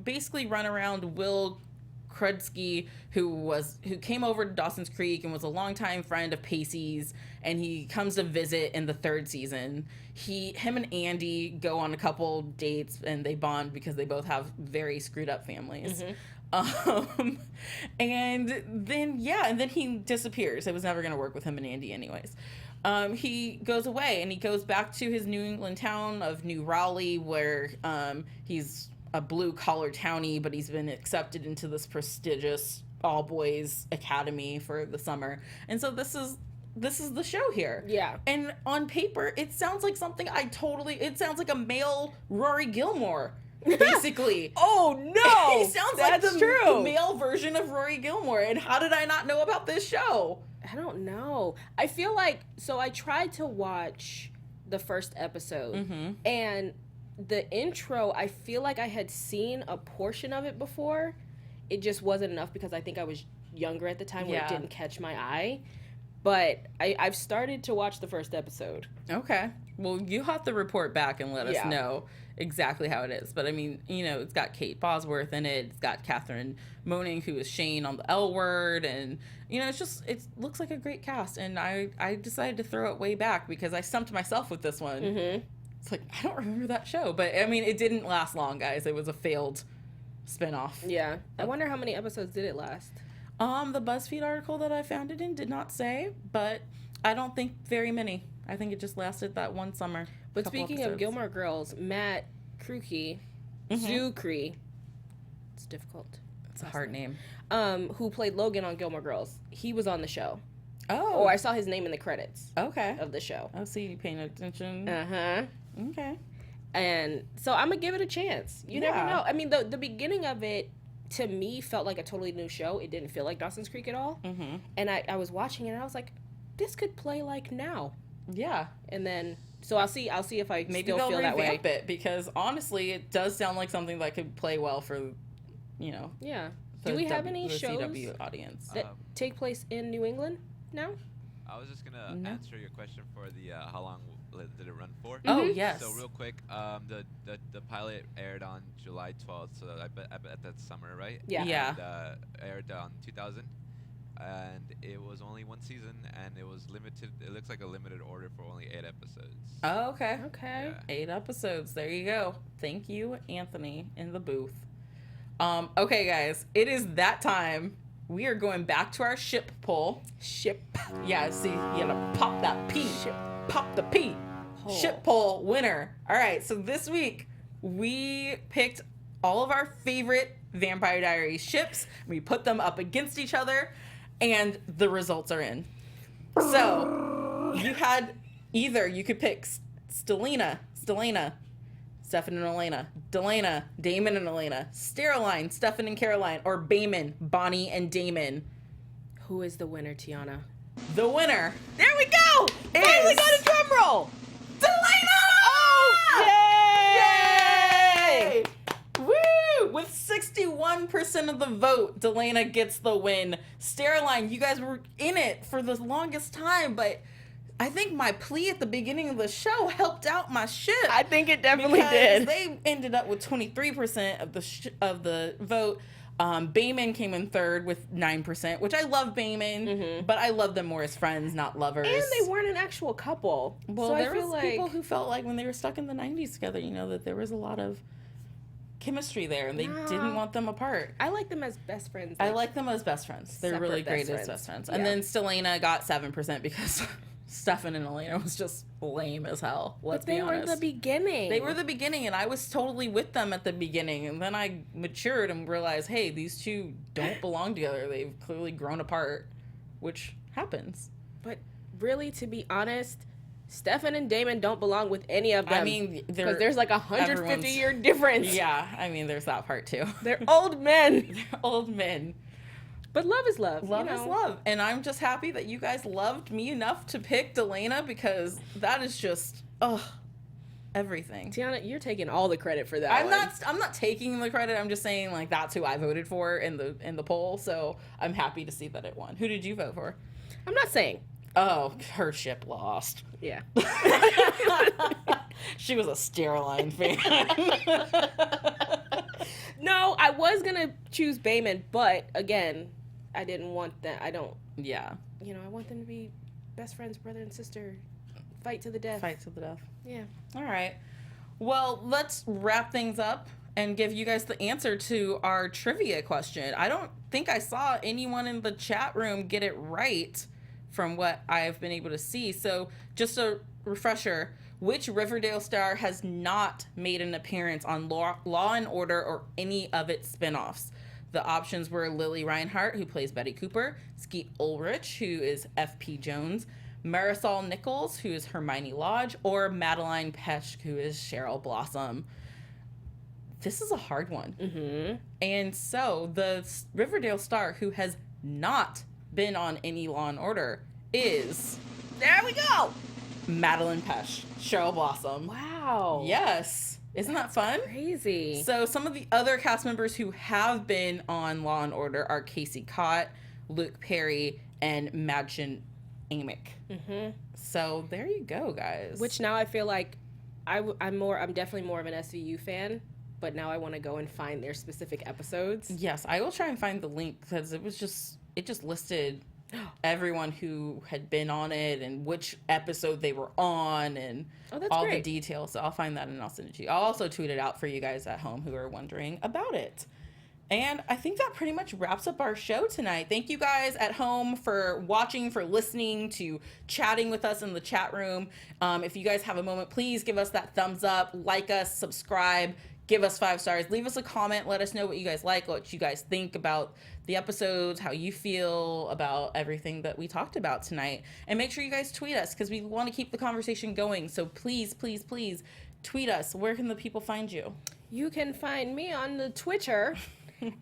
Speaker 1: basically run around Will Krudsky, who came over to Dawson's Creek and was a longtime friend of Pacey's, and he comes to visit in the 3rd season. Him and Andy go on a couple dates, and they bond because they both have very screwed up families. And then he disappears. It was never going to work with him and Andy anyways. He goes away, and he goes back to his New England town of New Raleigh, where he's a blue-collar townie, but he's been accepted into this prestigious all-boys academy for the summer. And so this is the show here.
Speaker 3: Yeah. And
Speaker 1: on paper, it sounds like something it sounds like a male Rory Gilmore, basically.
Speaker 3: Oh, no!
Speaker 1: He sounds like the male version of Rory Gilmore. And how did I not know about this show?
Speaker 3: I don't know. I feel like, so I tried to watch the first episode, and the intro, I feel like I had seen a portion of it before. It just wasn't enough because I think I was younger at the time where it didn't catch my eye. But I've started to watch the first episode.
Speaker 1: Okay. Well, you have to report back and let us know exactly how it is. But I mean, it's got Kate Bosworth in it. It's got Catherine Moaning, who is Shane on the L Word. And, it looks like a great cast. And I decided to throw it way back because I stumped myself with this one. It's like, I don't remember that show. But, I mean, it didn't last long, guys. It was a failed spinoff.
Speaker 3: Yeah. I wonder how many episodes did it last?
Speaker 1: The BuzzFeed article that I found it in did not say, but I don't think very many. I think it just lasted that one summer.
Speaker 3: But speaking of Gilmore Girls, Matt Krukey, Zucree, it's difficult.
Speaker 1: It's a hard name.
Speaker 3: Who played Logan on Gilmore Girls. He was on the show.
Speaker 1: Oh.
Speaker 3: I saw his name in the credits.
Speaker 1: Okay.
Speaker 3: Of the show.
Speaker 1: I see you paying attention. Okay.
Speaker 3: And so I'm going to give it a chance. You never know. I mean, the beginning of it, to me, felt like a totally new show. It didn't feel like Dawson's Creek at all. And I was watching it, and I was like, this could play like now.
Speaker 1: Yeah.
Speaker 3: And then, so I'll see if I
Speaker 1: maybe
Speaker 3: still feel that way.
Speaker 1: Maybe they'll revamp it, because honestly, it does sound like something that could play well for,
Speaker 3: Yeah. Do we have any shows
Speaker 1: CW audience
Speaker 3: that take place in New England now?
Speaker 4: I was just going to answer your question for the how long did it run for?
Speaker 1: Oh, yes.
Speaker 4: So real quick, the pilot aired on July 12th, so I bet that's summer, right?
Speaker 3: Yeah.
Speaker 1: Yeah.
Speaker 4: And, aired on 2000, and it was only one season, and it was limited. It looks like a limited order for only 8 episodes.
Speaker 1: Oh, okay.
Speaker 3: Okay.
Speaker 4: Yeah.
Speaker 1: 8 episodes. There you go. Thank you, Anthony, in the booth. Okay, guys, it is that time. We are going back to our ship poll.
Speaker 3: Ship.
Speaker 1: Yeah, see, you gotta pop that P.
Speaker 3: Ship.
Speaker 1: Pop the P.
Speaker 3: Poll.
Speaker 1: Ship poll winner. All right, so this week we picked all of our favorite Vampire Diaries ships. We put them up against each other, and the results are in. So you had you could pick Stelina, Stefan and Elena, Delana, Damon and Elena, Steroline, Stefan and Caroline, or Bayman, Bonnie and Damon.
Speaker 3: Who is the winner, Tiana?
Speaker 1: The winner.
Speaker 3: There we go! Finally got a drum roll!
Speaker 1: Delana!
Speaker 3: Oh!
Speaker 1: Yay! Woo! With 61% of the vote, Delana gets the win. Steroline, you guys were in it for the longest time, but I think my plea at the beginning of the show helped out my ship.
Speaker 3: I think it definitely did.
Speaker 1: They ended up with 23% of the vote. Bayman came in third with 9%, which I love Bayman, but I love them more as friends, not lovers.
Speaker 3: And they weren't an actual couple.
Speaker 1: Well,
Speaker 3: so
Speaker 1: there
Speaker 3: I feel
Speaker 1: was people who felt like when they were stuck in the 90s together, that there was a lot of chemistry there, and they didn't want them apart.
Speaker 3: I like them as best friends.
Speaker 1: I like them as best friends. They're really great as best friends. And then Stelena got 7% because Stefan and Elena was just lame as hell. Let's be honest.
Speaker 3: They were the beginning.
Speaker 1: They were the beginning, and I was totally with them at the beginning. And then I matured and realized, hey, these two don't belong together. They've clearly grown apart, which happens.
Speaker 3: But really, to be honest, Stefan and Damon don't belong with any of them.
Speaker 1: I mean,
Speaker 3: because there's like 150-year difference.
Speaker 1: Yeah, I mean, there's that part too.
Speaker 3: They're old men.
Speaker 1: They're old men.
Speaker 3: But love is love.
Speaker 1: Love is love. And I'm just happy that you guys loved me enough to pick Delana, because that is just, everything.
Speaker 3: Tiana, you're taking all the credit for that.
Speaker 1: I'm not taking the credit. I'm just saying like that's who I voted for in the poll. So I'm happy to see that it won. Who did you vote for?
Speaker 3: I'm not saying.
Speaker 1: Oh, her ship lost.
Speaker 3: Yeah.
Speaker 1: She was a Stereoline fan.
Speaker 3: No, I was gonna choose Bayman, but again, I didn't want that.
Speaker 1: Yeah.
Speaker 3: I want them to be best friends, brother and sister. Fight to the death.
Speaker 1: Fight to the death.
Speaker 3: Yeah.
Speaker 1: All right. Well, let's wrap things up and give you guys the answer to our trivia question. I don't think I saw anyone in the chat room get it right from what I've been able to see. So just a refresher, which Riverdale star has not made an appearance on Law and Order or any of its spinoffs? The options were Lily Reinhart, who plays Betty Cooper, Skeet Ulrich, who is F.P. Jones, Marisol Nichols, who is Hermione Lodge, or Madeline Pesch, who is Cheryl Blossom. This is a hard one. Mm-hmm. And so the Riverdale star who has not been on any Law and Order is...
Speaker 3: There we go!
Speaker 1: Madeline Pesch, Cheryl Blossom.
Speaker 3: Wow.
Speaker 1: Yes. Isn't that fun?
Speaker 3: Crazy.
Speaker 1: So some of the other cast members who have been on Law and Order are Casey Cott, Luke Perry, and Madchen Amick. Mm-hmm. So there you go, guys.
Speaker 3: Which now I feel like I'm definitely more of an SVU fan, but now I want to go and find their specific episodes.
Speaker 1: Yes, I will try and find the link because it just listed everyone who had been on it and which episode they were on and all the details. So I'll find that and I'll send it to you. I'll also tweet it out for you guys at home who are wondering about it. And I think that pretty much wraps up our show tonight. Thank you guys at home for watching, for listening, to chatting with us in the chat room. If you guys have a moment, please give us that thumbs up, like us, subscribe, give us 5 stars, leave us a comment, let us know what you guys like, what you guys think about the episodes, how you feel about everything that we talked about tonight. And make sure you guys tweet us because we want to keep the conversation going. So please, please, please tweet us. Where can the people find you?
Speaker 3: You can find me on the Twitter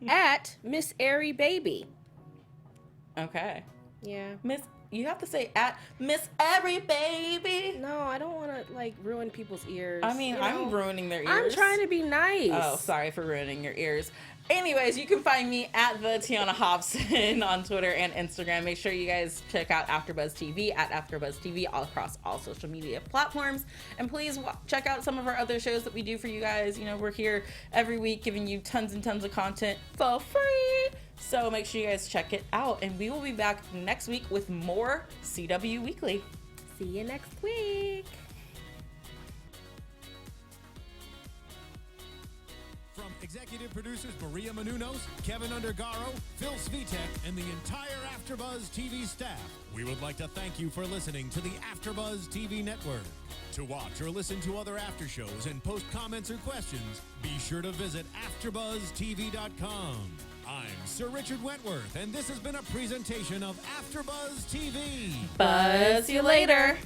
Speaker 3: at Miss Airy Baby.
Speaker 1: Okay.
Speaker 3: Yeah.
Speaker 1: You have to say at Miss Airy Baby.
Speaker 3: No, I don't want to ruin people's ears.
Speaker 1: I mean, I'm ruining their ears.
Speaker 3: I'm trying to be nice.
Speaker 1: Oh, sorry for ruining your ears. Anyways, you can find me at the Tiona Hobson on Twitter and Instagram. Make sure you guys check out Afterbuzz TV at Afterbuzz TV all across all social media platforms. And please check out some of our other shows that we do for you guys. We're here every week giving you tons and tons of content for free. So make sure you guys check it out. And we will be back next week with more CW Weekly.
Speaker 3: See you next week.
Speaker 2: From executive producers Maria Menounos, Kevin Undergaro, Phil Svitek, and the entire AfterBuzz TV staff, we would like to thank you for listening to the AfterBuzz TV network. To watch or listen to other after shows and post comments or questions, be sure to visit AfterBuzzTV.com. I'm Sir Richard Wentworth, and this has been a presentation of AfterBuzz TV.
Speaker 1: Buzz you later.